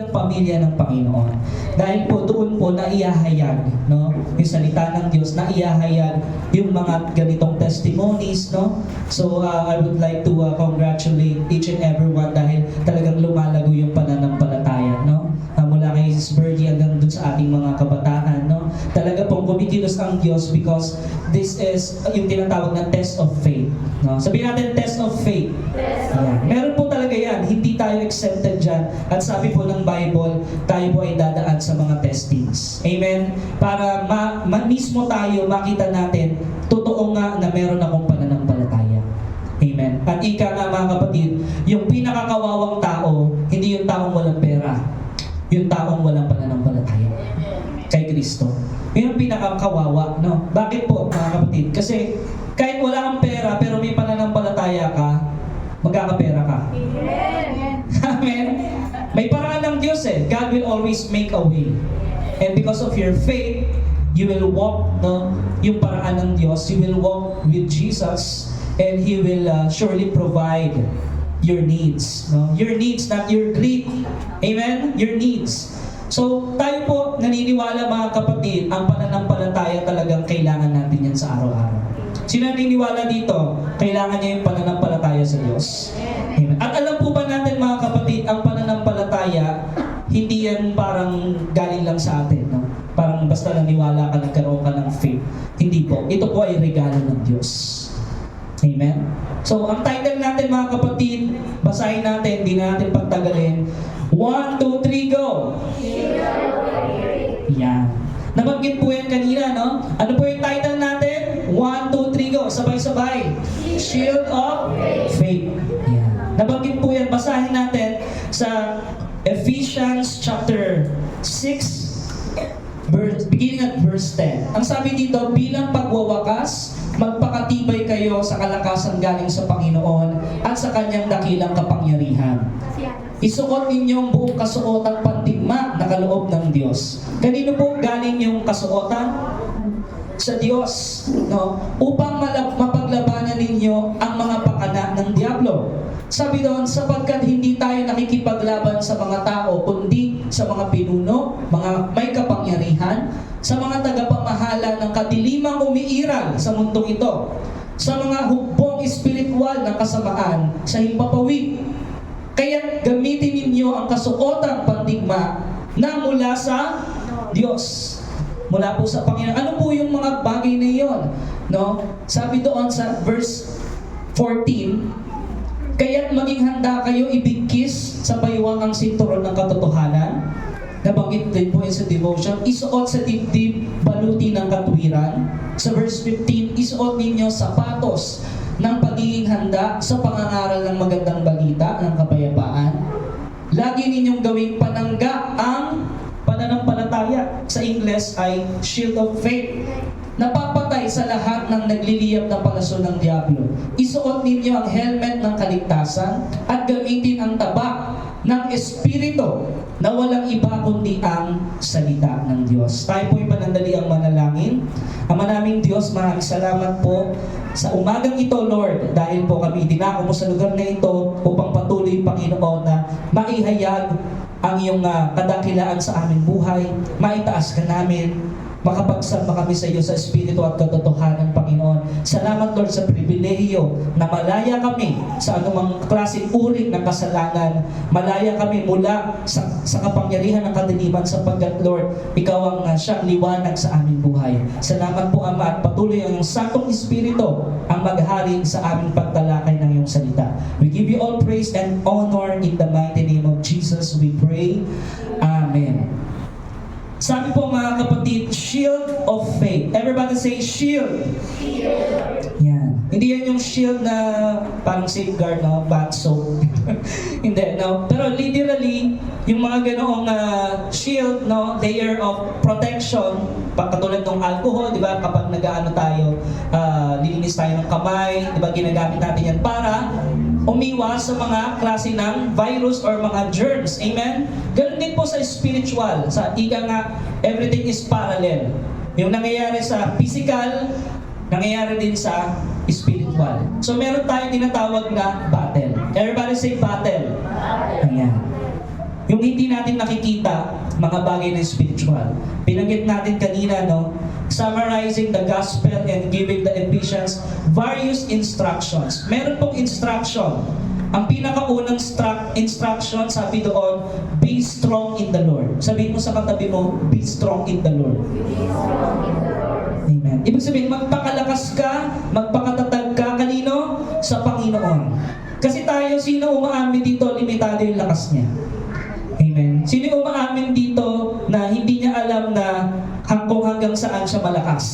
ng pamilya ng Panginoon. Dahil po doon po naihahayag, no, yung salita ng Diyos, naihahayag yung mga ganitong testimonies, no. So I would like to congratulate each and everyone dahil talagang lumalago yung pananampalataya, no. Mula kay Sis Bergie hanggang dun sa ating mga kabataan, no. Talaga pong kumikilos ang Diyos because this is yung tinatawag na test of faith, no. Sabihin natin test of faith. Ayan. Meron po talaga yan, hindi tayo exempted dyan. At sabi po ng Bible, tayo po ay dadaan sa mga testings. Amen? Para mismo tayo makita natin, totoo nga na meron akong pananampalataya. Amen? At ika nga mga kapatid, yung pinakakawawang tao, hindi yung taong walang pera. Yung taong walang pananampalataya. Kay Kristo. Yun ang pinakakawawa, no? Bakit po mga kapatid? Kasi kahit wala kang pera, pero may pananampalataya ka, magkakapera ka. Amen. Amen. May paraan ng Diyos eh. God will always make a way. And because of your faith, you will walk, no, yung paraan ng Diyos. You will walk with Jesus and He will surely provide your needs. No? Your needs, not your greed. Amen? Your needs. So, tayo po naniniwala mga kapatid, ang pananampalataya talagang kailangan natin yan sa araw-araw. Sino naniniwala dito? Kailangan niya yung pananampalataya sa Diyos. Amen. At alam po ba natin mga kapatid, ang pananampalataya, hindi yan parang galing lang sa atin. No? Parang basta naniwala ka, nagkaroon ka ng faith. Hindi po. Ito po ay regalo ng Diyos. Amen? So, ang title natin mga kapatid, basahin natin, hindi na natin pagtagalin. 1, 2, 3, go! Yan. Nabanggit po yan kanina, no? Ano po yung title natin? 1, 2, 3, go! Sabay-sabay. Shield of Faith. Yan. Nabanggit po yan. Basahin natin sa Ephesians chapter 6, beginning at verse 10. Ang sabi dito, bilang pagwawakas, magpakatibay kayo sa kalakasan galing sa Panginoon at sa Kanyang dakilang kapangyarihan. Isuot ninyong buong kasuotang pandigma na kaloob ng Diyos. Kanino po galing yung kasuotan? Sa Diyos, no? Upang mapaglabanan ninyo ang mga pakana ng Diablo. Sabi doon, sapagkat hindi tayo nakikipaglaban sa mga tao, kundi sa mga pinuno, mga may kapangyarihan, sa mga tagapamahala ng kadilimang umiiral sa mundong ito, sa mga hukbong espiritual na kasamaan sa himpapawid. Kaya gamitin ninyo ang kasuotang pandigma na mula sa Diyos. Mula po sa Panginoon. Ano po yung mga bagay na iyon? No? Sabi doon sa verse 14, kaya't maging handa kayo ibigkis sa baywang ang sinturon ng katotohanan. Nabanggit din po yun sa devotion. Isuot sa dibdib, baluti ng katwiran. Sa verse 15, isuot ninyo sapatos ng pagiging handa sa pangangaral ng magandang balita ng kapayapaan. Lagi ninyong gawing panangga ang pananampalataya. Sa Ingles ay shield of faith. Napapatay sa lahat ng nagliliyab na palaso ng Diablo. Isuot ninyo ang helmet ng kaligtasan at gamitin ang tabak ng Espiritu na walang iba kundi ang salita ng Diyos. Tayo po'y panandali ang manalangin. Ama naming Diyos, maraming salamat po sa umagang ito, Lord, dahil po kami dinako mo sa lugar na ito upang patuloy, Panginoon, na maihayag ang iyong kadakilaan sa aming buhay, maitaas ka namin, makapagsama kami sa iyo sa Espiritu at katotohanan, Panginoon. Salamat, Lord, sa pribilehiyo na malaya kami sa anumang klaseng uri ng kasalanan. Malaya kami mula sa kapangyarihan ng kadiliman sapagkat, Lord, Ikaw ang siyang liwanag sa aming buhay. Salamat po, Ama, at patuloy ang iyong Santong Espiritu ang maghari sa aming pagtalakay ng iyong salita. We give you all praise and honor in the mighty name of Jesus, we pray. Amen. Sabi po mga kapatid, shield of faith. Everybody say shield. Shield. Yan. Hindi yan yung shield na parang safeguard, no? Bath soap. Hindi, no? Pero literally, yung mga ganoong shield, no? Layer of protection, katulad ng alcohol, di ba? Kapag nag-ano tayo, lilinis tayo ng kamay, di ba? Ginagamit natin yan para umiwas sa mga klase ng virus or mga germs. Amen? Ganun din po sa spiritual. Sa ika nga, everything is parallel. Yung nangyayari sa physical, nangyayari din sa spiritual. So meron tayong tinatawag na battle. Everybody say battle. Ayan. Yung hindi natin nakikita, mga bagay na spiritual. Binanggit natin kanina, no? Summarizing the gospel and giving the Ephesians various instructions. Meron pong instruction. Ang pinakaunang instruction, sabi doon, be strong in the Lord. Sabihin mo sa katabi mo, be strong in the Lord. Amen. Ibig sabihin, magpakalakas ka, magpakatatag ka, kanino? Sa Panginoon. Kasi tayo, sino umaamin dito, limitado yung lakas niya. Amen. Sino yung umaamin dito na hindi niya alam na hanggang saan siya malakas?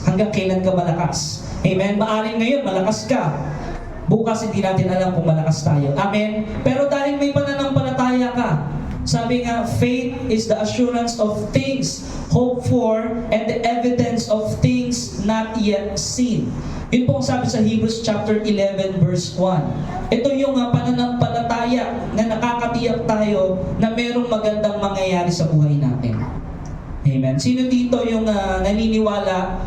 Hanggang kailan ka malakas? Amen. Maaring ngayon, malakas ka. Bukas, hindi natin alam kung malakas tayo. Amen. Pero dahil may pananampalataya ka, sabi nga, faith is the assurance of things hoped for and the evidence of things not yet seen. Yun po ang sabi sa Hebrews chapter 11 verse 1. Ito yung pananampalataya na nakakatiyak tayo na merong magandang mangyayari sa buhay natin. Amen. Sino dito yung naniniwala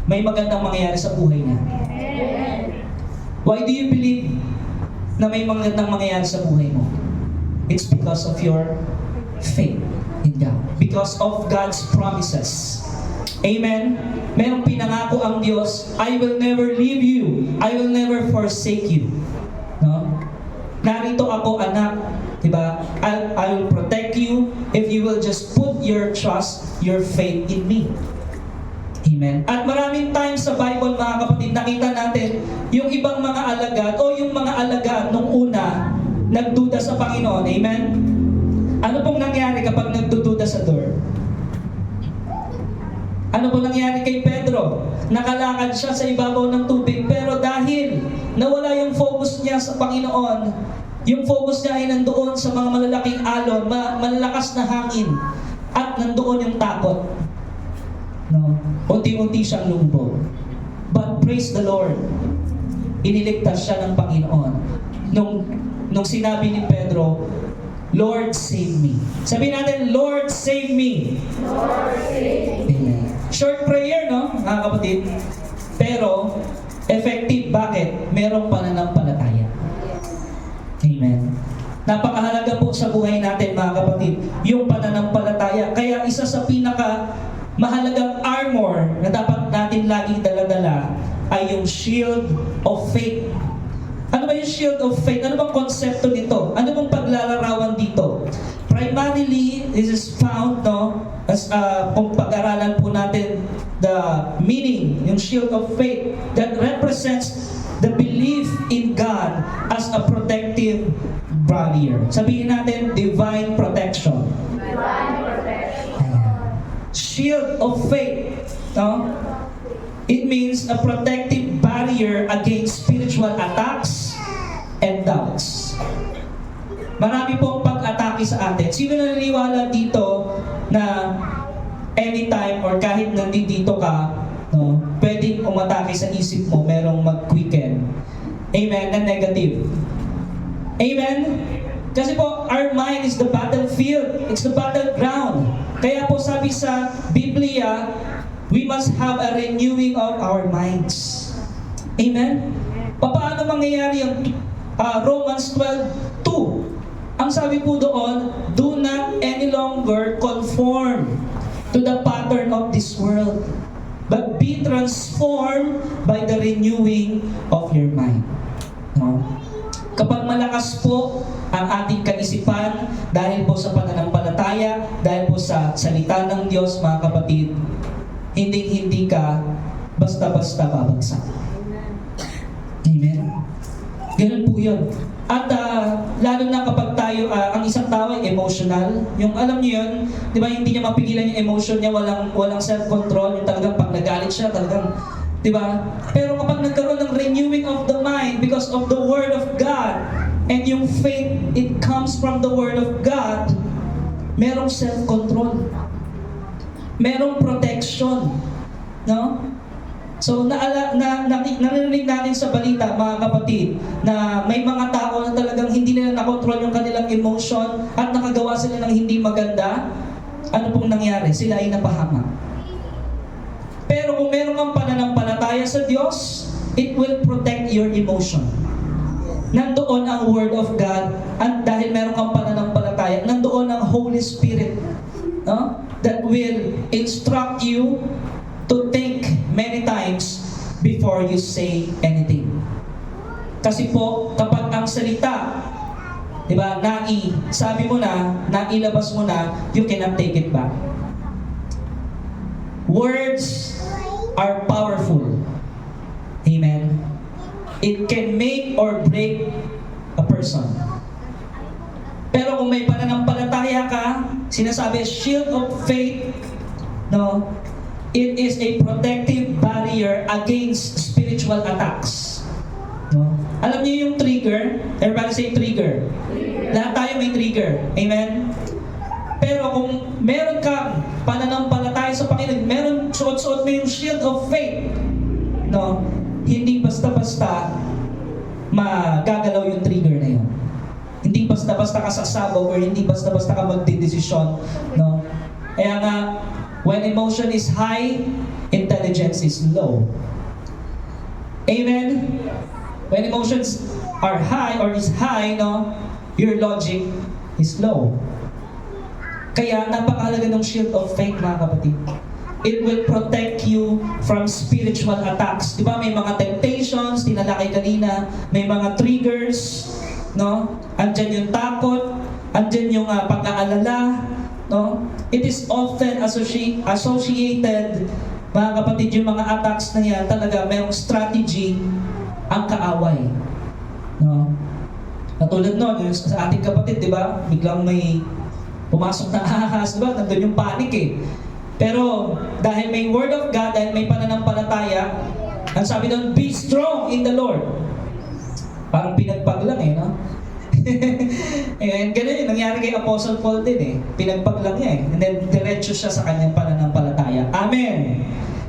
may magandang mangyayari sa buhay niya? Why do you believe na may magandang mangyayari sa buhay mo? It's because of your faith in God. Because of God's promises. Amen? Merong pinangako ang Diyos, I will never leave you. I will never forsake you. No? Narito ako, anak. Diba? I will protect you if you will just put your trust, your faith in me. Amen. At maraming times sa Bible, mga kapatid, nakita natin yung ibang mga alagad o yung mga alagad nung una nagduda sa Panginoon. Amen? Ano pong nangyari kapag nagdududa sa door? Ano pong nangyari kay Pedro? Nakalakad siya sa ibabaw ng tubig, pero dahil nawala yung focus niya sa Panginoon, yung focus niya ay nandoon sa mga malalaking alon, malalakas na hangin, at nandoon yung takot. No? Unti-unti siyang lumubog. But praise the Lord, iniligtas siya ng Panginoon. Nung sinabi ni Pedro, Lord, save me. Sabihin natin, Lord, save me. Lord, save me. Amen. Short prayer, no, mga kapatid? Pero, effective. Bakit? Merong pananampalataya. Amen. Napakahalaga po sa buhay natin, mga kapatid, yung pananampalataya. Kaya isa sa pinaka mahalagang armor na dapat natin laging dala-dala ay yung shield of faith. Ano ba yung shield of faith? Ano bang konsepto nito? Ano bang paglalarawan dito? Primarily, this is found, no, as kung pag-aralan po natin the meaning, yung shield of faith that represents the belief in God as a protective barrier. Sabihin natin, divine protection. Divine protection. Shield of faith, no? It means a protective barrier against spiritual attacks and doubts. Marami pong pag-atake sa atin. Sino naniniwala dito na anytime or kahit nandito ka, no, pwedeng umatake sa isip mo, merong mag-quicken. Amen? Na negative. Amen? Kasi po, our mind is the battlefield. It's the battleground. Kaya po sabi sa Biblia, we must have a renewing of our minds. Amen? Paano mangyayari yung Romans 12:2? Ang sabi po doon, do not any longer conform to the pattern of this world, but be transformed by the renewing of your mind. No? Kapag malakas po ang ating kaisipan, dahil po sa pananampalataya, dahil po sa salita ng Diyos, mga kapatid, hindi ka basta-basta babagsak. Amen. Ganun po yun. At lalo na kapag tayo, ang isang tao ay emotional, yung alam niyo yun, di ba, hindi niya mapigilan yung emotion niya, walang self-control, yung talagang pag nagalit siya, talagang, di ba? Pero kapag nagkaroon ng renewing of the mind because of the Word of God, and yung faith, it comes from the Word of God, merong self-control. Merong protection. No? So, narinig natin sa balita, mga kapatid, na may mga tao na talagang hindi nila nakontrol yung kanilang emotion at nakagawa sila ng hindi maganda. Ano pong nangyari? Sila ay napahamak. Pero kung meron kang pananampalataya sa Diyos, it will protect your emotion. Nandoon ang Word of God at dahil meron kang pananampalataya pananampalataya, nandoon ang Holy Spirit, no? That will instruct you to think many times before you say anything. Kasi po, kapag ang salita, di ba, sabi mo na, nailabas mo na, you cannot take it back. Words are powerful. Amen. It can make or break a person. Pero kung may pananampalataya ka, sinasabi, shield of faith, no, it is a protective barrier against spiritual attacks. No? Alam niyo yung trigger? Everybody say trigger. Lahat tayo may trigger. Amen? Pero kung meron kang pananampalataya sa Panginoon, suot-suot mo yung shield of faith, no? Hindi basta-basta magagalaw yung trigger na yun. Hindi basta-basta ka sasabog or hindi basta-basta ka magdedesisyon, no? Kaya nga, when emotion is high, intelligence is low. Amen? When emotions are high or is high, no, your logic is low. Kaya napakahalaga ng shield of faith, mga kapatid. It will protect you from spiritual attacks. Di ba may mga temptations, tinalakay kanina, may mga triggers, no? Andyan yung takot, andyan yung pag-aalala, no? It is often associated, mga kapatid, yung mga attacks na yan, talaga mayroong strategy ang kaaway. No? Katulad nun, yung sa ating kapatid, di ba? Biglang may pumasok na ahas, di ba? Nandun yung panic eh. Pero dahil may word of God, dahil may pananampalataya, ang sabi doon, be strong in the Lord. Parang pinagpag lang eh, no? And ganun yung nangyari kay Apostle Paul din eh. Pinagpag lang niya eh. And then diretso siya sa kanyang pananampalataya. Amen!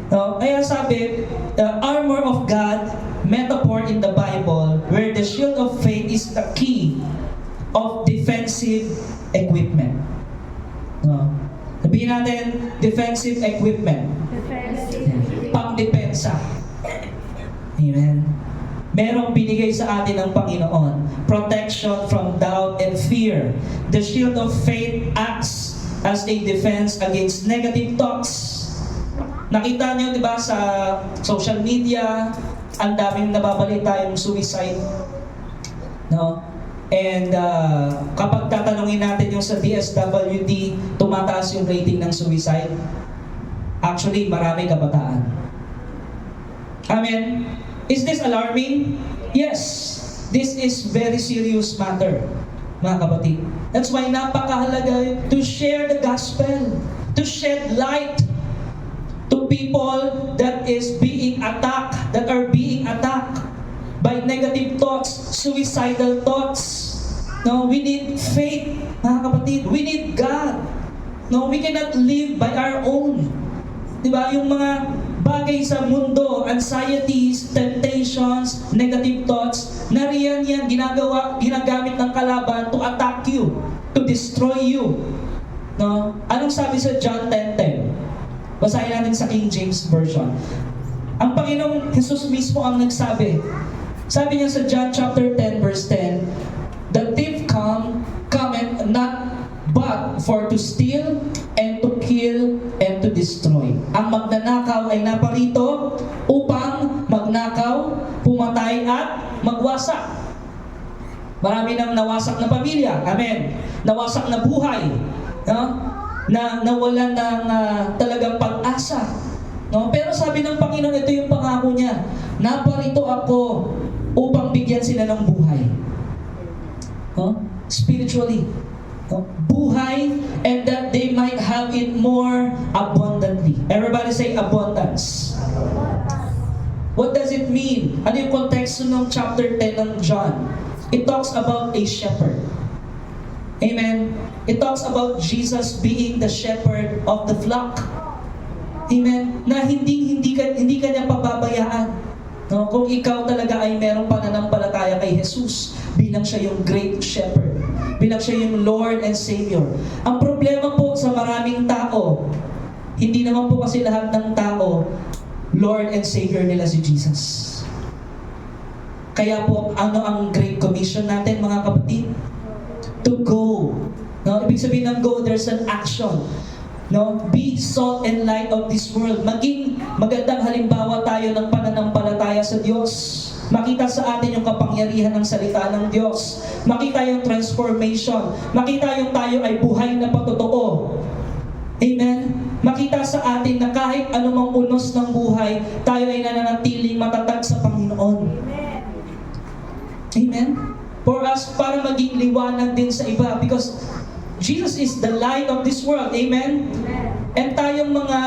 No? Kaya sabi, the armor of God, metaphor in the Bible, where the shield of faith is the key of defensive equipment. No? Sabihin natin, defensive equipment. Pang-depensa. Amen. Merong binigay sa atin ng Panginoon. Protection from doubt and fear. The shield of faith acts as a defense against negative thoughts. Nakita niyo, di ba, sa social media, ang daming nababalita yung suicide. No? And kapag tatanungin natin yung sa DSWD, tumataas yung rating ng suicide. Actually, marami kabataan. Amen? Is this alarming? Yes. This is very serious matter, mga kapatid. That's why napakahalaga to share the gospel, to shed light to people that are being attacked by negative thoughts, suicidal thoughts. No, we need faith, mga kapatid. We need God. No, we cannot live by our own. Diba? Yung mga bagay sa mundo, anxieties, temptations, negative thoughts, nariyan yan, ginagamit ng kalaban to attack you, to destroy you. No? Anong sabi sa John 10:10? Basahin natin sa King James Version. Ang Panginoong Jesus mismo ang nagsabi. Sabi niya sa John chapter 10 verse 10, the thief cometh not but for to steal and to kill and to destroy. Ang magnanakaw ay naparito upang magnakaw, pumatay at magwasak. Marami nang nawasak na pamilya. Amen. Nawasak na buhay. No? Na nawalan ng talagang pag-asa. No? Pero sabi ng Panginoon, ito yung pangako niya. Naparito ako upang bigyan sila ng buhay. No? Spiritually. No? Buhay, and that they might have it more abundantly. Everybody say abundance. What does it mean? Ano yung konteksto ng chapter 10 ng John? It talks about a shepherd. Amen. It talks about Jesus being the shepherd of the flock. Amen. Na hindi ka niya pababayaan. No, kung ikaw talaga ay merong pananampalataya kay Jesus bilang siya yung great shepherd, bilang siya yung Lord and Savior. Ang problema po sa maraming tao, hindi naman po kasi lahat ng tao Lord and Savior nila si Jesus. Kaya po, ano ang Great Commission natin, mga kapatid? To go No? Ibig sabihin ng go, there's an action. No? Be salt and light of this world. Maging magandang halimbawa tayo ng pananampalataya sa Diyos. Makita sa atin yung kapangyarihan ng salita ng Diyos. Makita yung transformation. Makita yung tayo ay buhay na patotoo. Amen? Makita sa atin na kahit anumang unos ng buhay, tayo ay nananatiling matatag sa Panginoon. Amen? For us, para maging liwanag din sa iba. Because Jesus is the light of this world. Amen? And tayong mga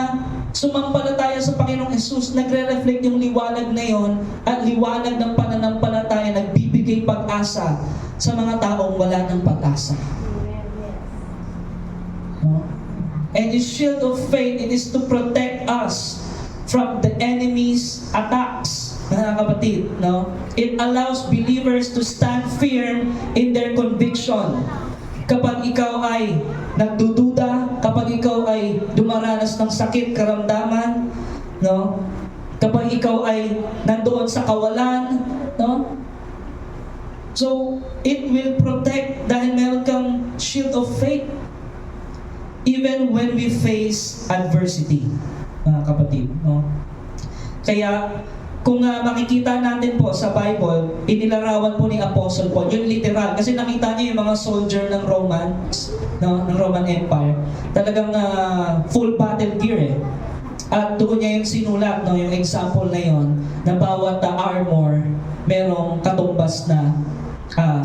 sumampalataya sa Panginoong Jesus, nagre-reflect yung liwanag na yon at liwanag ng pananampalataya nagbibigay pag-asa sa mga taong wala ng pag-asa. No? And the shield of faith, it is to protect us from the enemy's attacks. Mga kapatid, no? It allows believers to stand firm in their conviction. Kapag ikaw ay nagdududa, kapag ikaw ay dumaranas ng sakit, karamdaman, no? Kapag ikaw ay nandoon sa kawalan, no? So, it will protect dahil meron kang shield of faith even when we face adversity, mga kapatid, no? Kaya, kung makikita natin po sa Bible, inilarawan po ni Apostle Paul, yung literal, kasi nakita niyo yung mga soldier ng Romans, no, ng Roman Empire, talagang full battle gear eh. At doon niya yung sinulat, no, yung example na yon, na bawat armor, merong katumbas na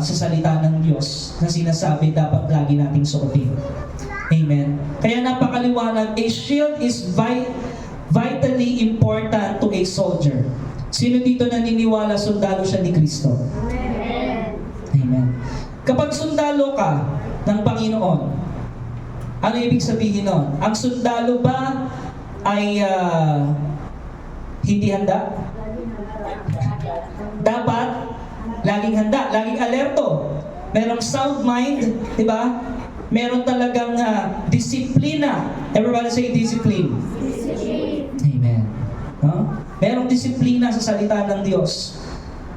sa salita ng Diyos na sinasabi dapat lagi nating suotin. Amen. Kaya napakaliwanag, a shield is vitally important to a soldier. Sino dito naniniwala sundalo siya ni Kristo? Amen. Amen. Kapag sundalo ka ng Panginoon, ano ibig sabihin nun? Ang sundalo ba ay hindi handa? Dapat laging handa, laging alerto. Merong sound mind, di ba? Meron talagang disiplina. Everybody say discipline. Amen. No? Merong disiplina sa salita ng Diyos.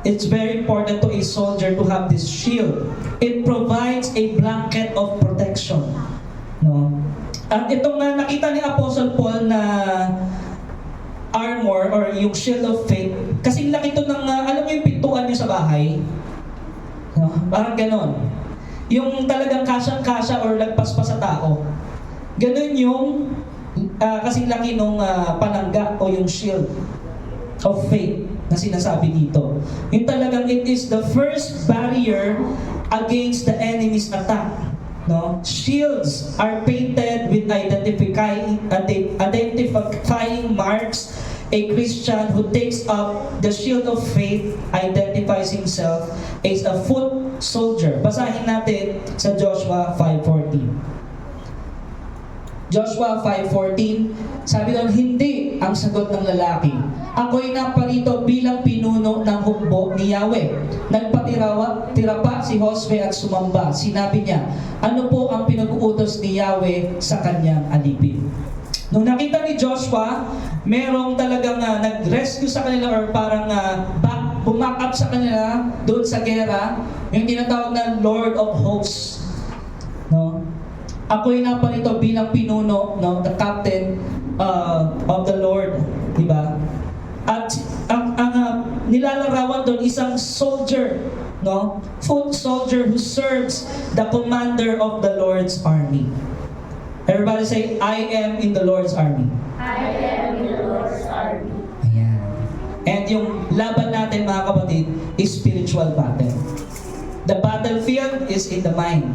It's very important to a soldier to have this shield. It provides a blanket of protection. No? At itong nakita ni Apostle Paul na armor or yung shield of faith, kasi laki ito ng, alam mo yung pintuan nyo sa bahay? No? Parang ganon. Yung talagang kasyang-kasya or lagpas-pas sa tao. Ganon yung kasing laki nung panangga o yung shield of faith na sinasabi dito. Yung talagang it is the first barrier against the enemy's attack. No? Shields are painted with identifying marks. A Christian who takes up the shield of faith identifies himself as a foot soldier. Basahin natin sa Joshua 5:14. Joshua 5:14, sabi doon, hindi ang sagot ng lalaki. Ako'y naparito bilang pinuno ng hukbo ni Yahweh. Nagpatira pa si Josue at sumamba. Sinabi niya, ano po ang pinag-uutos ni Yahweh sa kanyang alipin? Nung nakita ni Joshua, merong talagang nag-rescue sa kanila or parang bumack up sa kanila doon sa gera, yung tinatawag na Lord of Hosts. No? Ako'y naparito bilang pinuno, no, the captain of the Lord, di ba? At ang nilalarawan doon isang soldier, no? Foot soldier who serves the commander of the Lord's army. Everybody say, I am in the Lord's army. I am in the Lord's army. Ayan. And yung laban natin, mga kapatid, is spiritual battle. The battlefield is in the mind.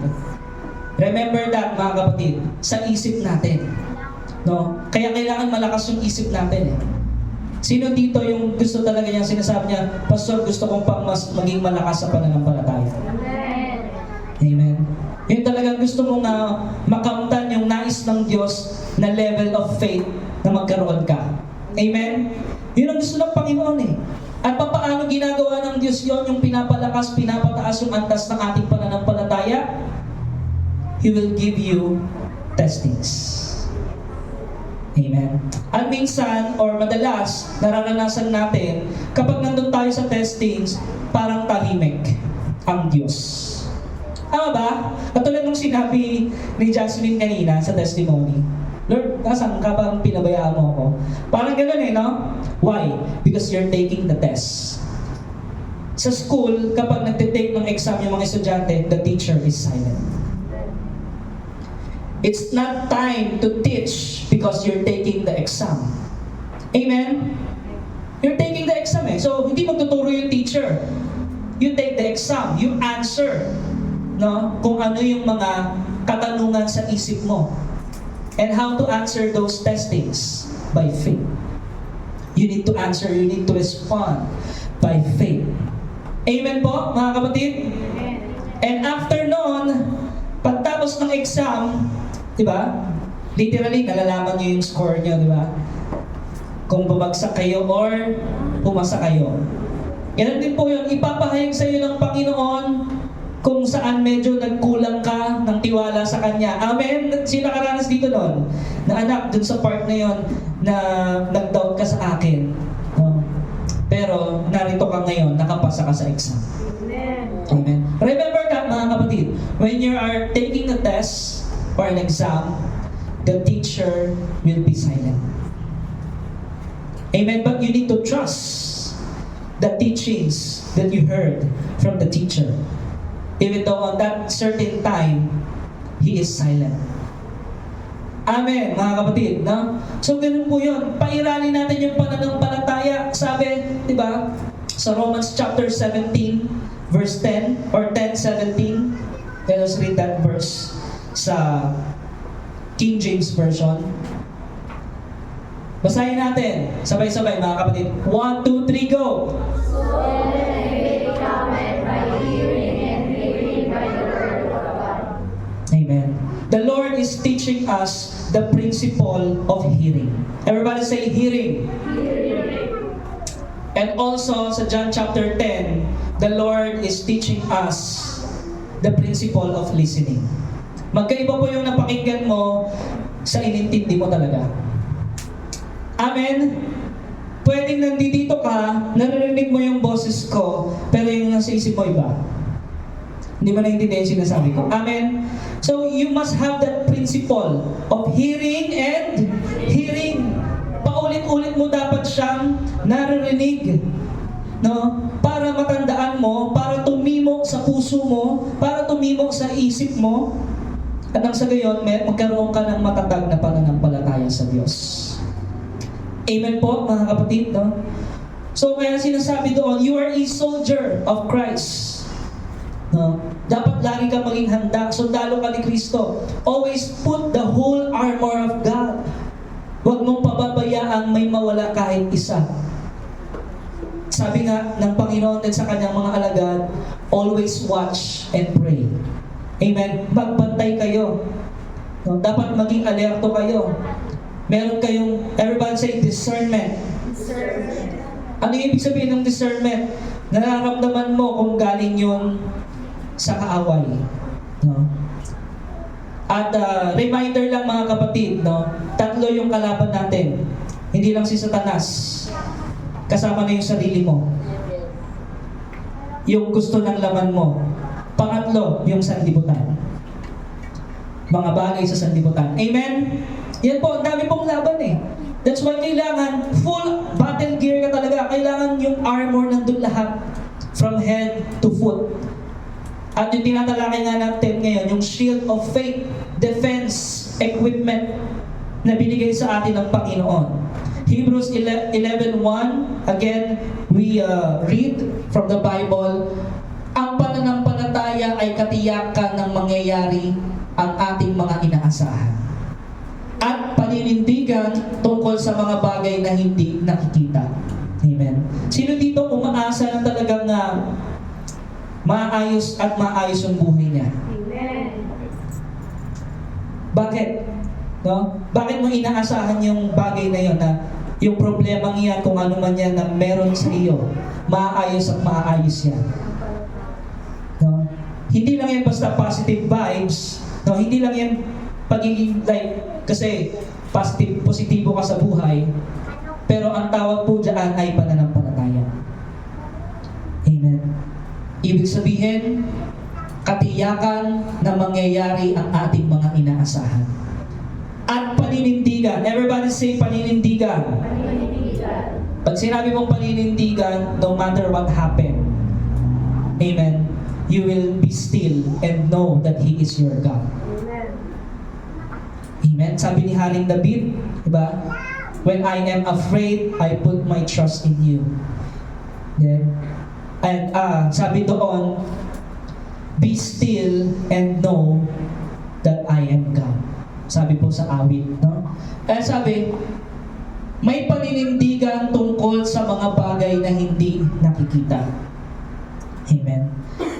Remember that, mga kapatid, sa isip natin. No? Kaya kailangan malakas yung isip natin eh. Sino dito yung gusto talaga niya, sinasabi niya, Pastor, gusto kong pang mas maging malakas sa pananampalataya. Amen. Amen. Yung talagang gusto mong makamtan yung nais ng Diyos na level of faith na magkaroon ka. Amen? Yun ang gusto ng Panginoon eh. At paano ginagawa ng Diyos yon, yung pinapalakas, pinapataas yung antas ng ating pananampalataya? He will give you testings. Amen. At minsan, or madalas, nararanasan natin, kapag nandun tayo sa testings, parang tahimik ang Diyos. Tama ba? Katulad nung sinabi ni Jasmine kanina sa testimony. Lord, nasaan ka bang pinabayaan mo ako? Parang gano'n no? Why? Because you're taking the test. Sa school, kapag nagtitake ng exam yung mga estudyante, the teacher is silent. It's not time to teach because you're taking the exam. Amen? You're taking the exam So, hindi magtuturo yung teacher. You take the exam. You answer. No? Kung ano yung mga katanungan sa isip mo. And how to answer those testings? By faith. You need to answer, you need to respond by faith. Amen po, mga kapatid? And after nun, pagtapos ng exam, di ba? Literally, nalalaman nyo yung score nyo, di ba? Kung bumagsak kayo or pumasa kayo. Yan din po yun, ipapahayag sa iyo ng Panginoon kung saan medyo nagkulang ka ng tiwala sa Kanya. Amen? Sino nakaranas dito nun? Na anak, dun sa part na yon na nag-doubt ka sa akin. No? Pero narito ka ngayon, nakapasa ka sa exam. Amen. Remember that, mga kapatid, when you are taking a test or an exam, the teacher will be silent. Amen. But you need to trust the teachings that you heard from the teacher. Even though on that certain time, he is silent. Amen, mga kapatid. No? So, ganun po yun. Pairalin natin yung pananampalataya. Sabi, di ba, sa Romans chapter 17, verse 10, or 10:17. Let us read that verse sa King James Version. Basahin natin. Sabay-sabay, mga kapatid. 1, 2, 3, go! So then faith cometh by hearing, and hearing by the word of God. Amen. The Lord is teaching us the principle of hearing. Everybody say hearing. And also sa John chapter 10, the Lord is teaching us the principle of listening. Magkaiba po yung napakinggan mo sa inintindi mo talaga. Amen? Pwedeng nandito ka, naririnig mo yung boses ko, pero yung nasa isip mo iba. Hindi mo naiintindihan yung sinasabi ko. Amen? So, you must have that principle of hearing and hearing. Paulit-ulit mo dapat siyang naririnig. No? Para matandaan mo, para tumimo sa puso mo, para tumimo sa isip mo, at nang sa gayon, magkaroon ka ng matatag na pananampalataya sa Diyos. Amen po, mga kapatid. No? So, kaya sinasabi doon, you are a soldier of Christ. No? Dapat lagi ka maging handa. Sundalo ka ni Kristo. Always put the whole armor of God. Huwag mong pababayaang may mawala kahit isa. Sabi nga ng Panginoon din sa kanyang mga alagad, always watch and pray. Amen. Magbantay kayo. No? Dapat maging alerto kayo. Meron kayong, everybody say discernment. Ano yung ibig sabihin ng discernment? Nararamdaman mo kung galing yun sa kaaway. No? At reminder lang mga kapatid, no? 3 yung kalaban natin. Hindi lang si Satanas. Kasama na yung sarili mo. Yung gusto ng laman mo. Pangatlo, yung sanlibutan. Mga bagay sa sanlibutan. Amen? Yan po, ang dami pong laban That's why kailangan full battle gear ka talaga. Kailangan yung armor nandun lahat. From head to foot. At yung tinatalakay nga natin ngayon, yung shield of faith, defense, equipment na binigay sa atin ng Panginoon. Hebrews 11:1, again, we read from the Bible, ang pananampalataya ay katiyakan ng mangyayari ang ating mga inaasahan. At paninindigan tungkol sa mga bagay na hindi nakikita. Amen. Sino dito umaasa na talagang maayos at maayos yung buhay niya? Amen. Bakit? No? Bakit mo inaasahan yung bagay na yun na yung problema yan, kung ano man yan na meron sa iyo, maayos at maayos yan? No? Hindi lang yan basta positive vibes. No? Hindi lang yan pagiging kasi positibo ka sa buhay, pero ang tawag po dyan ay pananampalataya. Amen. Ibig sabihin, katiyakan na mangyayari ang ating mga inaasahan. At paninindigan. Everybody say paninindigan. Pag sinabi mong paninindigan, no matter what happened, amen, you will be still and know that He is your God. Amen. Sabi ni Haring David, diba? When I am afraid, I put my trust in you. Yeah. And sabi doon, be still and know that I am God. Sabi po sa awit, no? Kaya sabi, may paninindigan tungkol sa mga bagay na hindi nakikita. Amen.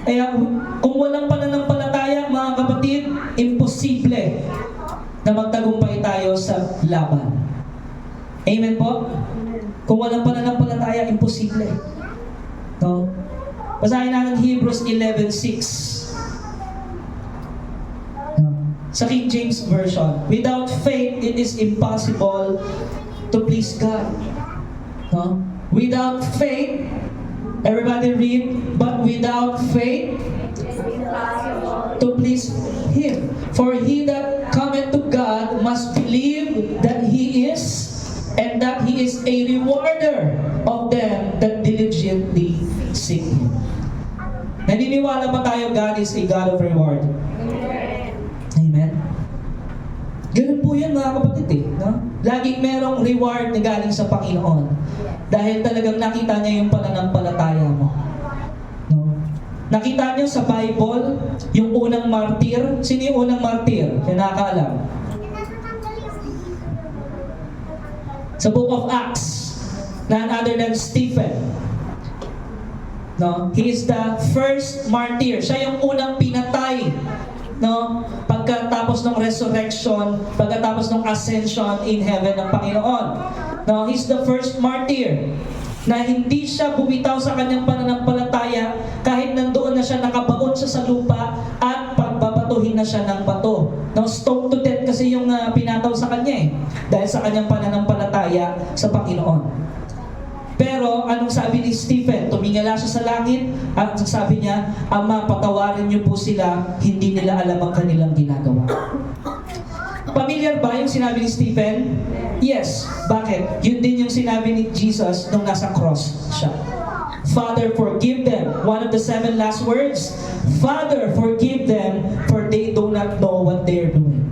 Kaya kung walang pananampalataya, mga kapatid, imposible na magtagumpay tayo sa laban. Amen po? Kung walang pananampalataya, imposible. No? Basahin natin Hebrews 11:6. Sa King James Version, without faith, it is impossible to please God. No? Without faith, everybody read, but without faith, to please Him. For he that cometh to God must believe that He is, and that He is a rewarder of them that diligently seek Him. Naniniwala ba tayo God is a God of reward? Amen. Ganun po yan mga kapatid eh. No? Laging merong reward na galing sa Panginoon. Dahil talagang nakita niya yung pananampalataya mo. No? Nakita niyo sa Bible, yung unang martir. Sino yung unang martir? Yung nakakaalam? Sa Book of Acts, none other than Stephen. No? He is the first martyr. Siya yung unang pinatay. No? Pagkatapos ng resurrection, pagkatapos ng ascension in heaven ng Panginoon. No? He's the first martyr na hindi siya bumitaw sa kanyang pananampalataya kahit nandoon na siya, nakabaon siya sa lupa at pagbabatuhin na siya ng bato. No? Stone to death kasi yung pinataw sa kanya eh. Dahil sa kanyang pananampalataya sa Panginoon. Pero anong sabi ni Stephen? Tumingala siya sa langit at sabi niya, Ama, patawarin niyo po sila, hindi nila alam ang kanilang ginagawa. Familiar ba yung sinabi ni Stephen? Yes. Bakit? Yun din yung sinabi ni Jesus nung nasa cross siya. Father, forgive them. One of the 7 last words, Father, forgive them, for they do not know what they are doing.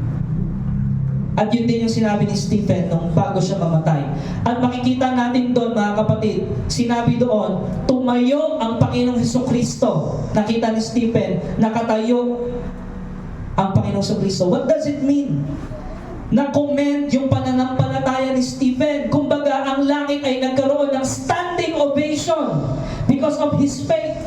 At yun din yung sinabi ni Stephen nung bago siya mamatay. At makikita natin doon, mga kapatid, sinabi doon, tumayo ang Panginoong Hesukristo. Nakita ni Stephen, nakatayo ang Panginoong Hesukristo. What does it mean? Na-comment yung pananampalataya ni Stephen. Kumbaga, ang langit ay nagkaroon ng standing ovation because of his faith.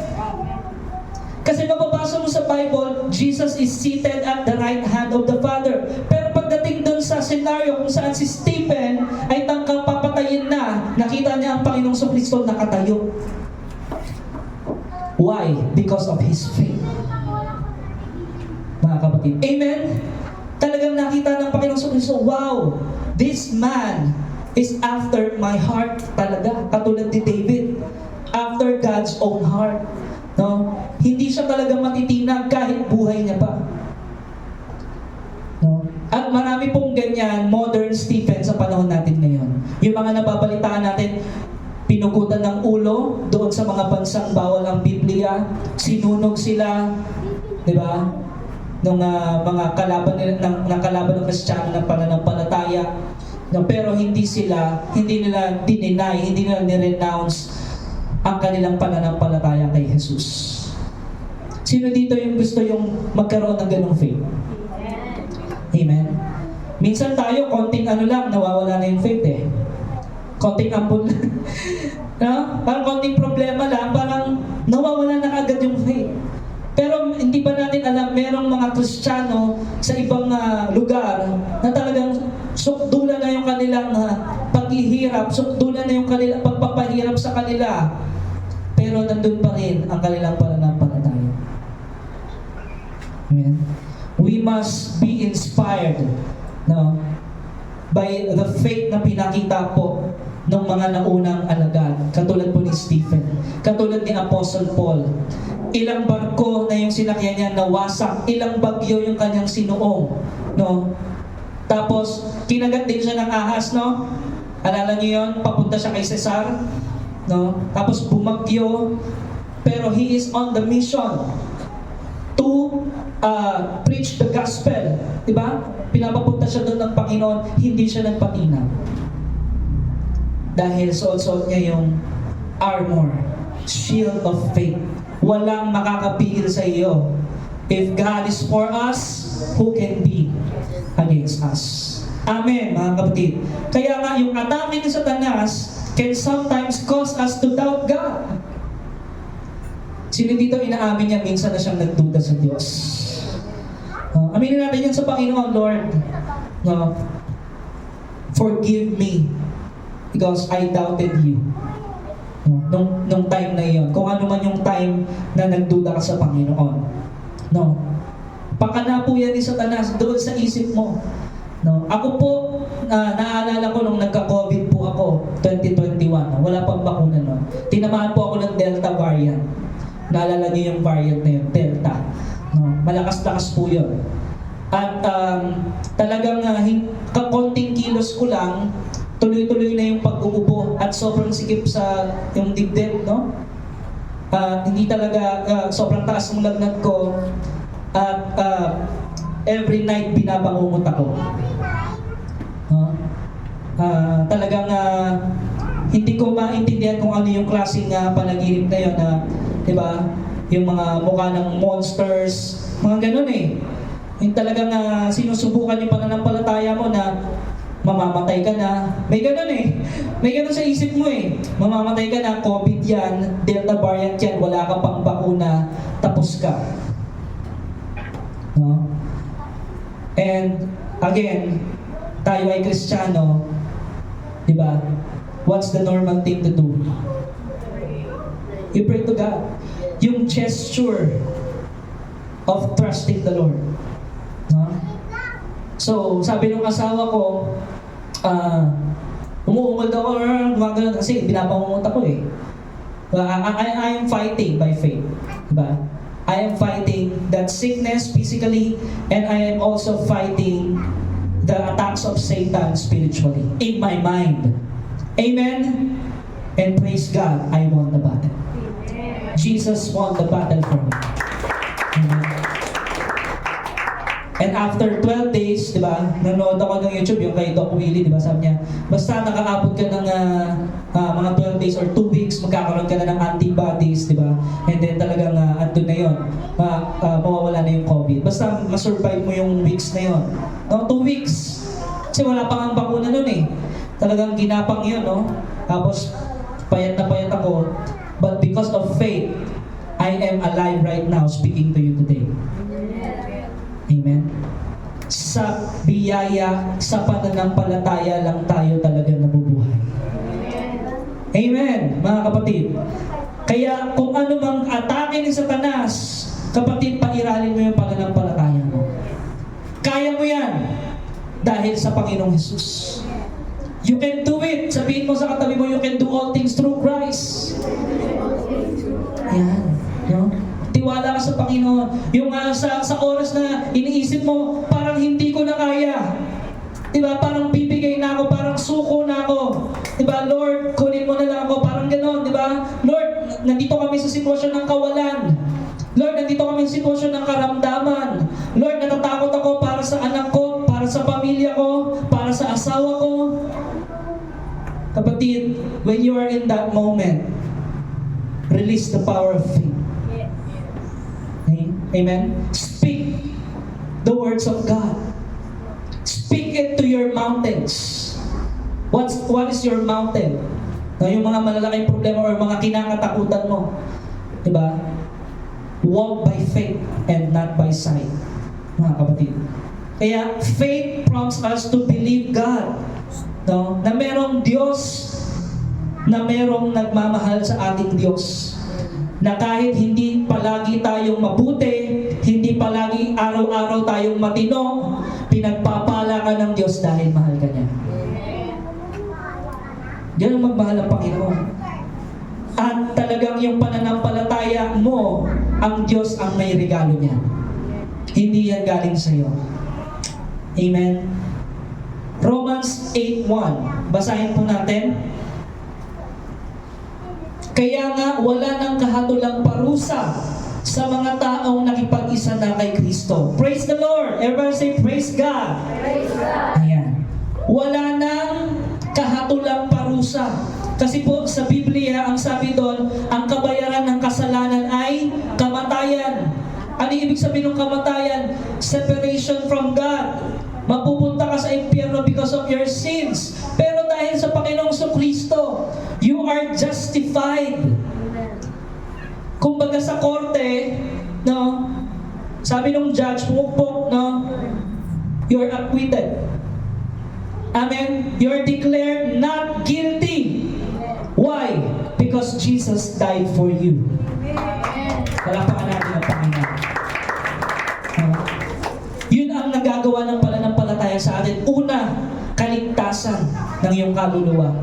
Kasi mababasa mo sa Bible, Jesus is seated at the right hand of the Father. Pero pagdating doon sa senaryo kung saan si Stephen ay tangkang papatayin na, nakita niya ang Panginoong Kristo nakatayo. Why? Because of his faith. Mga kapatid. Amen? Talagang nakita ng Panginoong Kristo, wow, this man is after my heart talaga. Katulad ni David. After God's own heart. No? Hindi siya talaga matitinag kahit buhay niya pa. No? At marami pong ganyan, modern Stephen sa panahon natin ngayon. Yung mga nababalitaan natin, pinugutan ng ulo doon sa mga bansang bawal ang Biblia, sinunog sila, di ba? Nung mga kalaban ng kalaban ng Kristiyano ng pananampalataya. No, pero hindi nila dineny, hindi nila ni-renounce ang kanilang pananampalataya kay Jesus. Sino dito yung gusto yung magkaroon ng ganong faith? Amen. Minsan tayo, konting lang, nawawala na yung faith eh. Konting ambon lang. No? Parang konting problema lang, parang nawawala na agad yung faith. Pero hindi ba natin alam, merong mga Kristiyano sa ibang lugar na talagang sukdulan na yung kanilang paghihirap, sukdulan na yung kanilang pagpapahirap sa kanila. Pero nandun pa rin ang kanilang pananampalataya. Amen. We must be inspired, no, by the faith na pinakita po ng mga naunang alagad. Katulad po ni Stephen, katulad ni Apostle Paul. ilang barko na yung sinakyan niya nawasak, ilang bagyo yung kanyang sinuong, no? Tapos, kinagat din siya ng ahas, no? Alala niyo yun? Papunta siya kay Cesar, no? Tapos bumagyo, pero he is on the mission to preach the gospel. Diba? Pinapapunta siya doon ng Panginoon, hindi siya nagpatinag. Dahil suot-suot niya yung armor, shield of faith. Walang makakapigil sa iyo. If God is for us, who can be against us? Amen, mga kapatid. Kaya nga, yung atake ni Satanas can sometimes cause us to doubt God. Sino dito inaamin niya minsan na siyang nagduda sa Diyos? Aminin natin yan sa Panginoon, Lord. No? Forgive me because I doubted you. No? Nung time na iyon. Kung ano man yung time na nagduda ka sa Panginoon. No? Pakana po yan ni Satanas doon sa isip mo. No? Ako po, naalala ko nung nagka-COVID po ako, 2021. Wala pang bakuna nun. Tinamaan po ako ng Delta variant. Naalala niyo yung variant na yun, Delta. No? Malakas-lakas po yun. At talagang konting kilos ko lang, tuloy-tuloy na yung pag-uubo at sobrang sikip sa yung dibdib, no? Hindi talaga, sobrang taas ng lagnat ko at every night binabangungot ako. No? Talagang hindi ko maintindihan kung ano yung klaseng panaginip na yun na, di ba? Yung mga mukha ng monsters, mga ganun eh. Yung talagang sinusubukan yung pananampalataya mo na mamamatay ka na. May ganun eh. May ganun sa isip mo eh. Mamamatay ka na, COVID yan, Delta variant yan, wala ka pang bakuna, tapos ka. No? And again, tayo ay Kristiyano, di ba? What's the normal thing to do? You pray to God. Yung gesture of trusting the Lord. No? So, sabi ng asawa ko, umuungol daw ako, gumagano kasi binabangungot ako eh. I am fighting by faith. Diba? I am fighting that sickness physically, and I am also fighting the attacks of Satan spiritually in my mind. Amen? And praise God, I won the battle. Jesus won the battle for me. Amen. And after 12 days, di ba, nanood ako ng YouTube, yung kay Doc Willie, di ba, sabi niya, basta nakaabot ka ng mga 12 days or 2 weeks, magkakaroon ka na ng antibodies, di ba? And then talagang andun na yun, mawawala na yung COVID. Basta masurvive mo yung weeks na yun. No, 2 weeks. Kasi wala pang ang bakuna nun eh. Talagang ginapang yun, no? Tapos, payat na payat ako. But because of faith, I am alive right now speaking to you today. Amen. Sa biyaya, sa pananampalataya lang tayo talaga nabubuhay. Amen, mga kapatid. Kaya kung ano mang atake ni Satanas, kapatid, pairalin mo yung pananampalataya mo. Kaya mo yan dahil sa Panginoong Jesus. You can do it. Sabihin mo sa katabi mo, you can do all things through Christ. Yan. No? Tiwala ka sa Panginoon. Yung sa oras na iniisip mo, parang hindi ko na kaya. Diba? Parang bibigay na ako, parang suko na ako. Diba? Lord, kunin mo na lang ako. Parang gano'n, diba? Lord, nandito kami sa sitwasyon ng kawalan. Lord, nandito kami sa sitwasyon ng karamdaman. Lord, natatakot ako para sa anak ko, para sa pamilya ko, para sa asawa ko. Kapatid, when you are in that moment, release the power of faith. Amen? Speak the words of God. Speak it to your mountains. What is your mountain? Yung mga malalaking problema or mga kinakatakutan mo. Diba? Walk by faith and not by sight. Mga kapatid. Kaya faith prompts us to believe God. No? Na merong Diyos, na merong nagmamahal sa ating Diyos. Na kahit hindi palagi tayong mabuti, hindi palagi araw-araw tayong matino, pinagpapala ka ng Diyos dahil mahal ka niya. Yan ang magmahal ng Panginoon. At talagang yung pananampalataya mo, ang Diyos ang may regalo niya. Hindi yan galing sa iyo. Amen. Romans 8:1. Basahin po natin. Kaya nga wala nang kahatulang parusa sa mga taong nakipag-isa na kay Kristo. Praise the Lord! Everybody say, praise God! Praise God. Ayan. Wala nang kahatulang parusa. Kasi po sa Biblia, ang sabi doon, ang kabayaran ng kasalanan ay kamatayan. Ano ibig sabihin ng kamatayan? Separation from God. Mapupunta ka sa impyerno because of your sins. Pero dahil sa Panginoong Kristo, you are justified. Kumbaga sa korte, no, sabi ng judge, pumukpok, no, you're acquitted. Amen? You're declared not guilty. Why? Because Jesus died for you. Palakpakan natin ang Panginoon. Yun ang nagagawa ng pananampalataya sa atin. Una, kaligtasan ng iyong kaluluwa.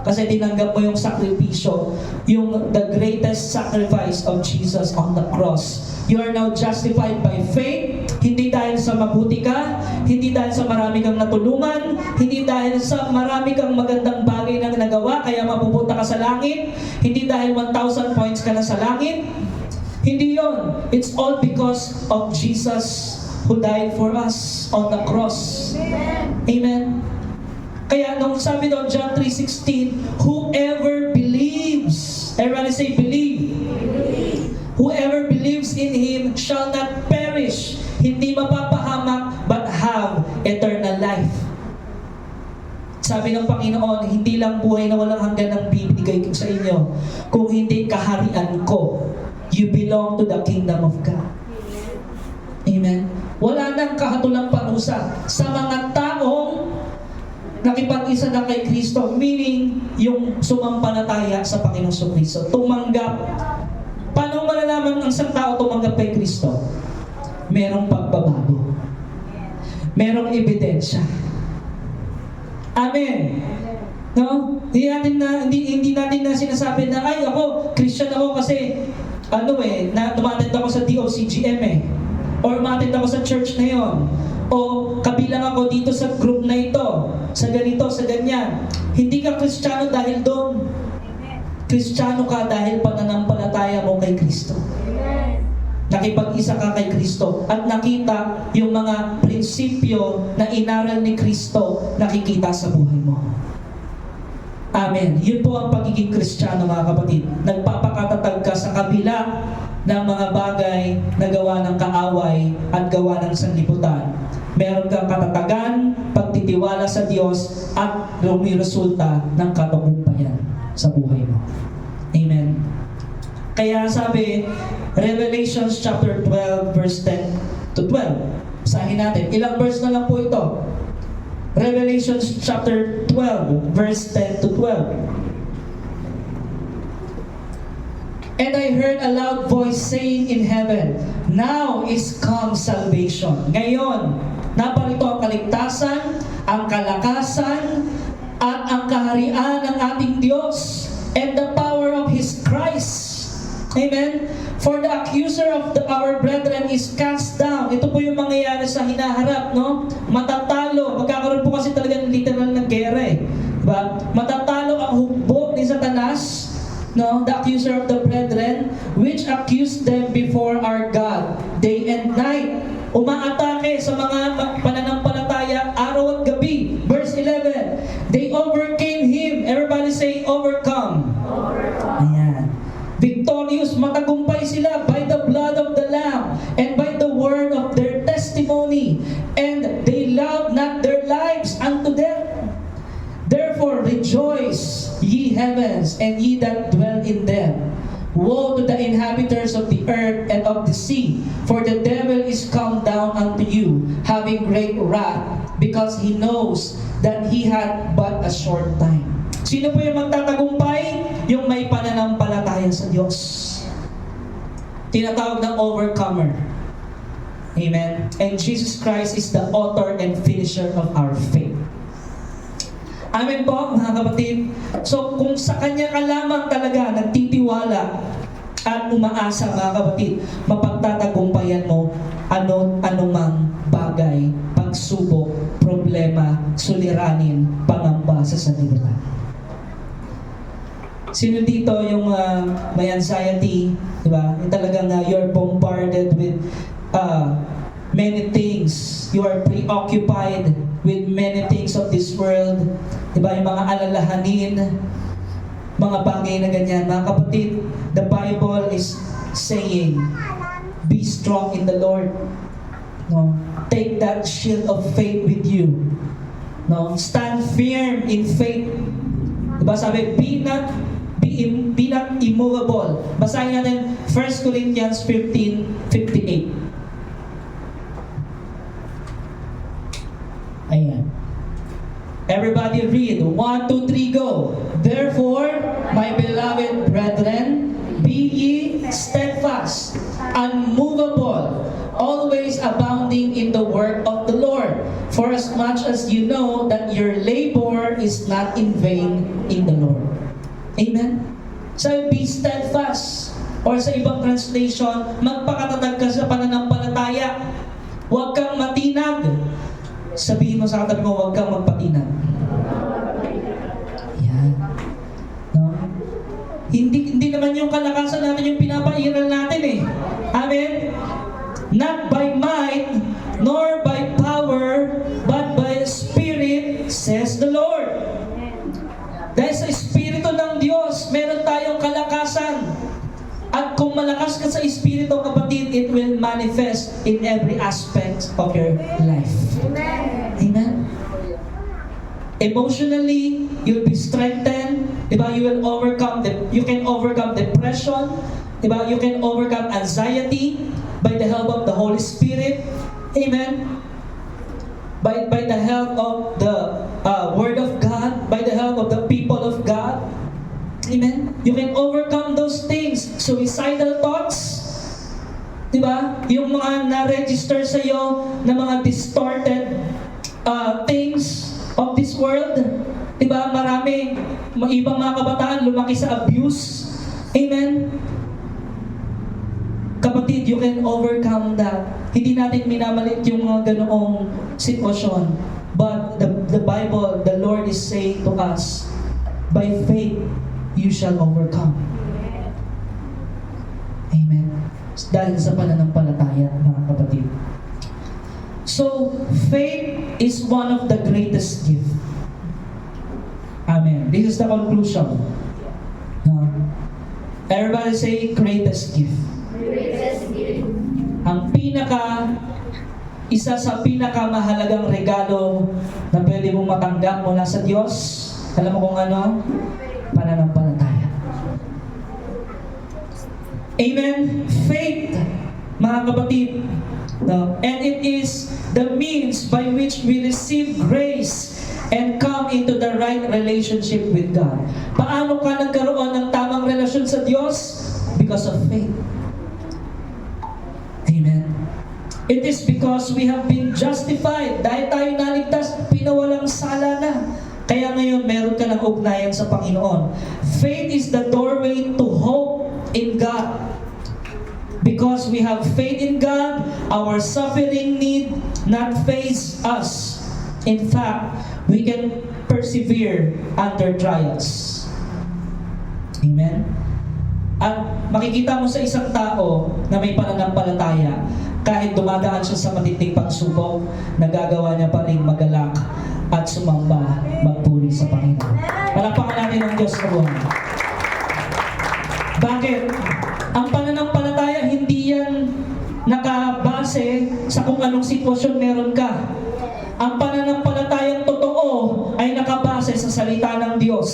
Kasi tinanggap mo yung sakripisyo, yung the greatest sacrifice of Jesus on the cross. You are now justified by faith, hindi dahil sa mabuti ka, hindi dahil sa marami kang natulungan, hindi dahil sa marami kang magandang bagay na nagawa, kaya mapupunta ka sa langit, hindi dahil 1,000 points ka na sa langit. Hindi yon. It's all because of Jesus who died for us on the cross. Amen. Kaya nung sabi doon, John 3:16, whoever believes, everybody say believe. Whoever believes in Him shall not perish, hindi mapapahamak, but have eternal life. Sabi ng Panginoon, hindi lang buhay na walang hanggan ang bibigay ko sa inyo, kung hindi kaharian ko. You belong to the kingdom of God. Amen. Wala nang kahatulang parusa sa mga taong nakipag-isa na kay Kristo, meaning yung sumampalataya sa Panginoong Kristo, tumanggap. Paano malalaman ng isang tao tumanggap kay Kristo? Merong pagbabago. Merong ebidensya. Amen. No? Hindi natin na sinasabi na, ay ako, Christian ako kasi na tumatend ako sa DOCGM or umatend ako sa church na yon. O kabilang ako dito sa group na ito, sa ganito, sa ganyan. Hindi ka Kristiyano dahil doon. Kristiyano ka dahil pananampalataya mo kay Kristo. Nakipag-isa ka kay Kristo at nakita yung mga prinsipyo na inaral ni Kristo nakikita sa buhay mo. Amen. Yun po ang pagiging Kristiyano, mga kapatid. Nagpapakatatag ka sa kabila ng mga bagay na gawa ng kaaway at gawa ng sanlibutan. Meron kang katatagan, pagtitiwala sa Diyos at rumiresulta ng katagumpayan sa buhay mo. Amen. Kaya sabi, Revelations chapter 12 verse 10 to 12. Basahin natin. Ilang verse na lang po ito. Revelations chapter 12 verse 10 to 12. And I heard a loud voice saying in heaven, now is come salvation. Ngayon, naparito ang kaligtasan, ang kalakasan, at ang kaharian ng ating Diyos, and the power of His Christ. Amen? For the accuser of our brethren is cast down. Ito po yung mangyayari sa hinaharap, no? Matatalo. Magkakaroon po kasi talaga ng literal na gera, Diba? Matatalo ang hukbo ni Satanas, no? The accuser of the brethren, which accused them before our God day and night. Umaatake sa mga pananampalataya araw at gabi. Verse 11, they overcame Him. Everybody say overcome. Ayan. Victorious, matagumpay sila by the blood of the Lamb and by the word of their testimony. And they loved not their lives unto death. Therefore rejoice, ye heavens, and ye that dwell in them. Woe to the inhabitants of the earth and of the sea, for the devil is come down unto you, having great wrath, because he knows that he had but a short time. Sino po yung magtatagumpay? Yung may pananampalataya sa Diyos. Tinatawag ng overcomer. Amen? And Jesus Christ is the author and finisher of our faith. Amen po, mga kapatid. So, kung sa Kanya ka lamang talaga nagtitiwala at umaasa, mga kapatid, mapagtatagumpayan mo anumang bagay, pagsubok, problema, suliranin, pangamba sa sanlibutan. Sino dito yung may anxiety, di ba? Yung talagang you're bombarded with many things. You are preoccupied with many things of this world. Di ba? Yung mga alalahanin, mga bagay na ganyan. Mga kapatid, the Bible is saying, be strong in the Lord. No? Take that shield of faith with you. No? Stand firm in faith. Diba sabi, be not immovable. Basahin natin 1 Corinthians 15:58. Ayan. Everybody read. 1, 2, 3, go. Therefore, my beloved brethren, be ye steadfast, unmovable, always abounding in the work of the Lord. For as much as you know that your labor is not in vain in the Lord. Amen? So, be steadfast. Or sa ibang translation, magpakatatag ka sa pananampalataya. Huwag kang matinag. Sabihin mo sa katabi mo, huwag kang magpatinag. Yan. No? Hindi naman yung kalakasan natin yung pinapairal natin eh. Amen? Not by might, nor by power, but by Spirit, says the Lord. Dahil sa Espiritu ng Diyos, meron tayong kalakasan. At kung malakas ka sa Espiritu, kapatid, it will manifest in every aspect of your life. Amen. Amen? Emotionally, you'll be strengthened. Diba? You can overcome depression. Diba? You can overcome anxiety by the help of the Holy Spirit. Amen? By the help of the Word of God, by the help of the people of God. Amen? You can overcome those things. Suicidal thoughts. Diba? Yung mga na-register sa iyo na mga distorted things of this world. Diba? Marami, ibang mga kabataan lumaki sa abuse. Amen? Kapatid, you can overcome that. Hindi natin minamalit yung mga ganoong sitwasyon. But the Bible, the Lord is saying to us, by faith, you shall overcome. Amen. Dahil sa pananampalataya, mga kapatid. So, faith is one of the greatest gift. Amen. This is the conclusion. Everybody say, greatest gift. Greatest gift. Ang isa sa pinakamahalagang regalo na pwede mong matanggap mula sa Diyos, alam mo kung ano? Pananampalataya. Amen? Faith, mga kapatid. No? And it is the means by which we receive grace and come into the right relationship with God. Paano ka nagkaroon ng tamang relasyon sa Diyos? Because of faith. Amen. It is because we have been justified. Dahil tayo naligtas, pinawalang sala na. Kaya ngayon, meron ka ng ugnayan sa Panginoon. Faith is the doorway to hope in God. Because we have faith in God, our suffering need not phase us. In fact, we can persevere under trials. Amen? At makikita mo sa isang tao na may pananampalataya, kahit dumadaan siya sa matinding pagsubok, nagagawa niya pa rin magalak at sumamba, magpuri sa Panginoon. Palakpakan natin ang Diyos na buhay. Bakit? Ang pananampalataya, hindi yan nakabase sa kung anong sitwasyon meron ka. Ang pananampalatayang totoo ay nakabase sa salita ng Diyos.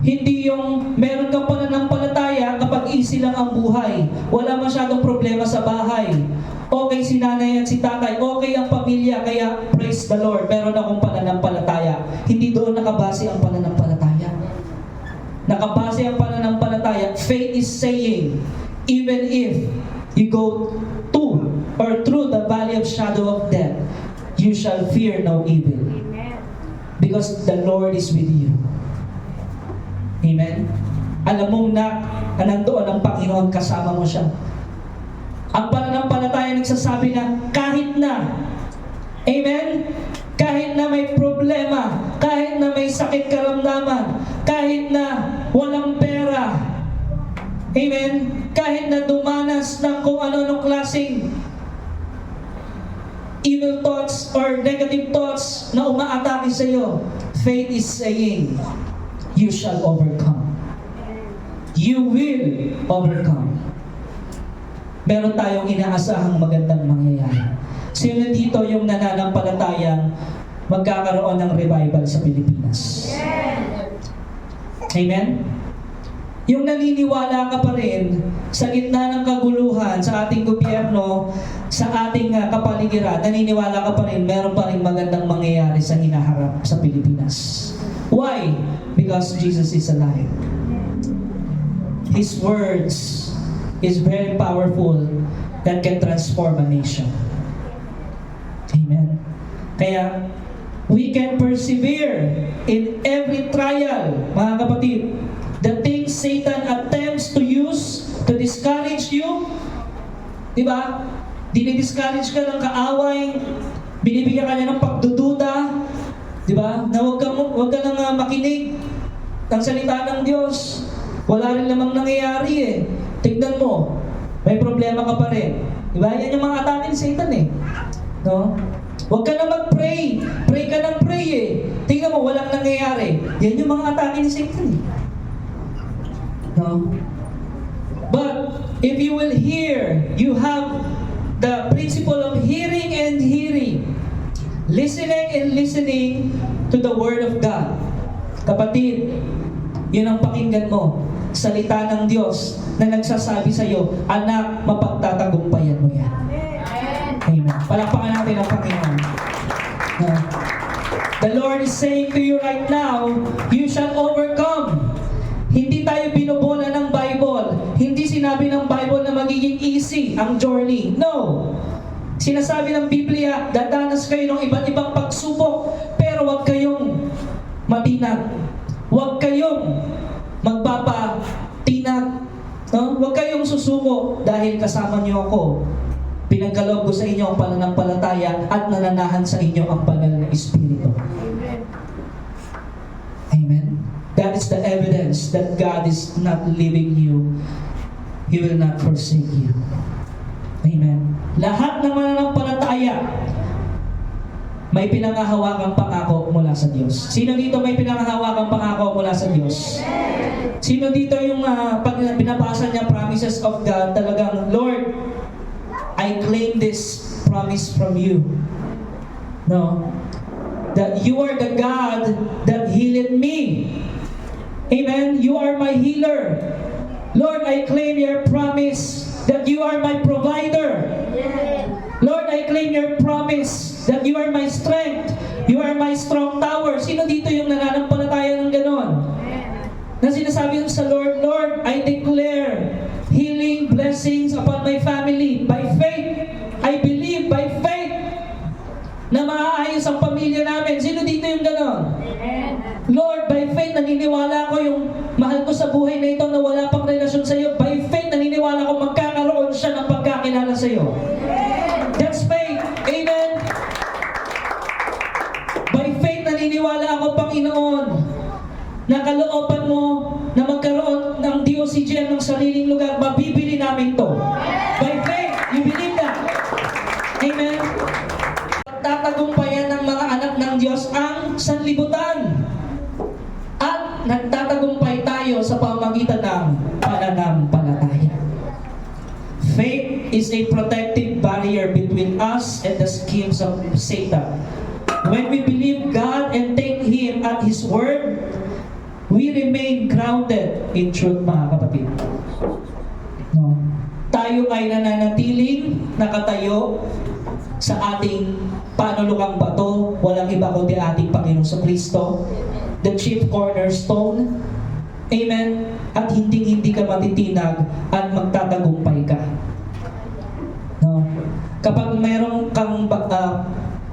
Hindi yung meron kang pananampalataya kapag easy lang ang buhay. Wala masyadong problema sa bahay. Okay si nanay at si tatay. Okay ang pamilya, kaya praise the Lord. Meron akong pananampalataya. Hindi doon nakabase ang pananampalataya. Nakabase ang pananampalataya. Faith is saying, even if you go to or through the valley of shadow of death, you shall fear no evil. Because the Lord is with you. Amen? Alam mo na nandoon ang Panginoon, kasama mo siya. Ang pananampalataya nagsasabi na kahit na, amen? Kahit na may problema, kahit na may sakit karamdaman, kahit na walang pera, amen? Kahit na dumanas ng kung ano-anong klaseng evil thoughts or negative thoughts na umaatake sa iyo, faith is saying, you shall overcome. You will overcome. Meron tayong inaasahang magandang mangyayari. Sino dito yung nananampalatayang magkakaroon ng revival sa Pilipinas? Amen? Yung naniniwala ka pa rin sa gitna ng kaguluhan sa ating gobyerno, sa ating kapaligiran, naniniwala ka pa rin, meron pa rin magandang mangyayari sa hinaharap sa Pilipinas. Why? Because Jesus is alive. His words is very powerful that can transform a nation. Amen. Kaya, we can persevere in every trial, mga kapatid. The things Satan attempts to use to discourage you, di ba? Dinidiscourage ka ng kaaway, binibigyan ka niya ng pagdududa, di ba? Na huwag ka nang makinig ng salita ng Diyos. Wala rin namang nangyayari eh. Tignan mo, may problema ka pa rin. Diba? Yan yung mga atake ni Satan eh. No? Huwag ka na mag-pray. Pray ka ng pray eh. Tingnan mo, walang nangyayari. Yan yung mga atake ni Satan eh. No? But, if you will hear, you have the principle of hearing and hearing. Listening and listening to the Word of God. Kapatid, yun ang pakinggan mo. Salita ng Diyos na nagsasabi sa iyo, anak, mapagtatagumpayan mo yan. Amen. Palakpakan natin ang Panginoon. The Lord is saying to you right now, you shall overcome. Hindi tayo binubola ng Bible. Hindi sinabi ng Bible na magiging easy ang journey. No. Sinasabi ng Biblia, dadanas kayo ng iba't ibang pagsubok, pero huwag kayong matinag. Huwag kayong magpapatinag. No? Huwag kayong susuko dahil kasama niyo ako. Pinagkaloob ko sa inyo ang pananampalataya at nananahan sa inyo ang banal na Espiritu. Amen. That is the evidence that God is not leaving you. He will not forsake you. Amen. Lahat ng mananampalataya may pinangahawakang pangako mula sa Diyos. Sino dito may pinangahawakang pangako mula sa Diyos? Sino dito yung pag binabasa niya promises of God, talagang, Lord, I claim this promise from you. No? That you are the God that healed me. Amen? You are my healer. Lord, I claim your promise that you are my provider. Lord, I claim your promise that you are my strength. You are my strong tower. Sino dito yung nananampalataya ng ganon? Na sinasabi sa Lord, Lord, I declare healing, blessings upon my family. By faith, I believe by faith na maaayos ang pamilya namin. Sino dito yung ganon? Lord, by faith, naniniwala ko yung mahal ko sa buhay na ito na wala pang relasyon sa iyo. By faith, naniniwala ko magkakaroon siya ng pagkakilala sa iyo. That's faith. Amen. By faith, naniniwala ako, Panginoon, na kalooban mo na magkaroon ng DOCGM ng sariling lugar, mabibili namin to. By faith, you believe that. Amen. Pagtatagumpayan ng mga anak ng Diyos ang sanlibutan. At nagtatagumpay tayo sa pamamagitan ng pananampalataya. Faith is a protective barrier between us and the schemes of Satan. When we believe God and take Him at His word, we remain grounded in truth, mga kapatid. No? Tayo ay nananatiling nakatayo sa ating panulukang bato, walang iba kundi ating Panginoong Kristo, the chief cornerstone. Amen. At hindi ka matitinag at magtatagumpay ka. No? Kapag mayroong kang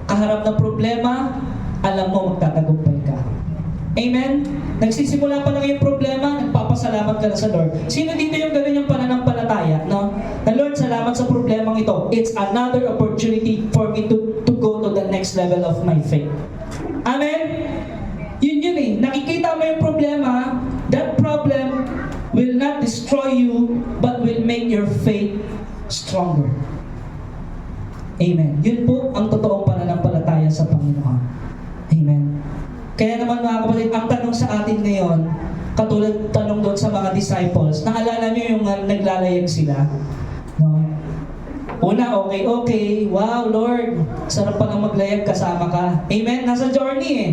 kaharap na problema, alam mo magtatagumpay ka. Amen? Nagsisimula pa lang yung problema, nagpapasalamat ka na sa Lord. Sino dito yung ganun yung pananampalataya, no? Na Lord, salamat sa problemang ito. It's another opportunity for me to go to the next level of my faith. Amen? Yun eh. Nakikita mo yung problema, that problem will not destroy you, but will make your faith stronger. Amen. Yun po ang totoong pananampalataya sa Panginoon. Amen. Kaya naman mga kapatid, ang tanong sa atin ngayon, katulad tanong doon sa mga disciples, naalala nyo yung naglalayag sila? No? Una, okay. Wow, Lord, sarap palang maglayag, kasama ka. Amen? Nasa journey eh.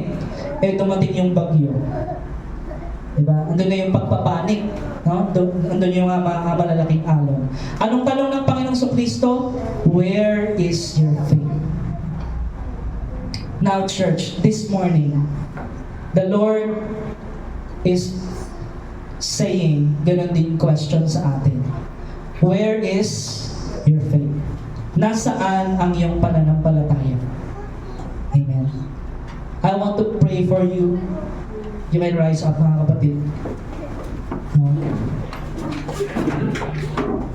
Dumating yung bagyo. Diba? Andun na yung pagpapanik. No? Andun yung mga malalaking alon. Anong tanong ng Panginoong Kristo? Where is your faith? Now, church, this morning, the Lord is saying, ganun din question sa atin. Where is your faith? Nasaan ang iyong pananampalataya? Amen. I want to pray for you. You may rise up, mga kapatid.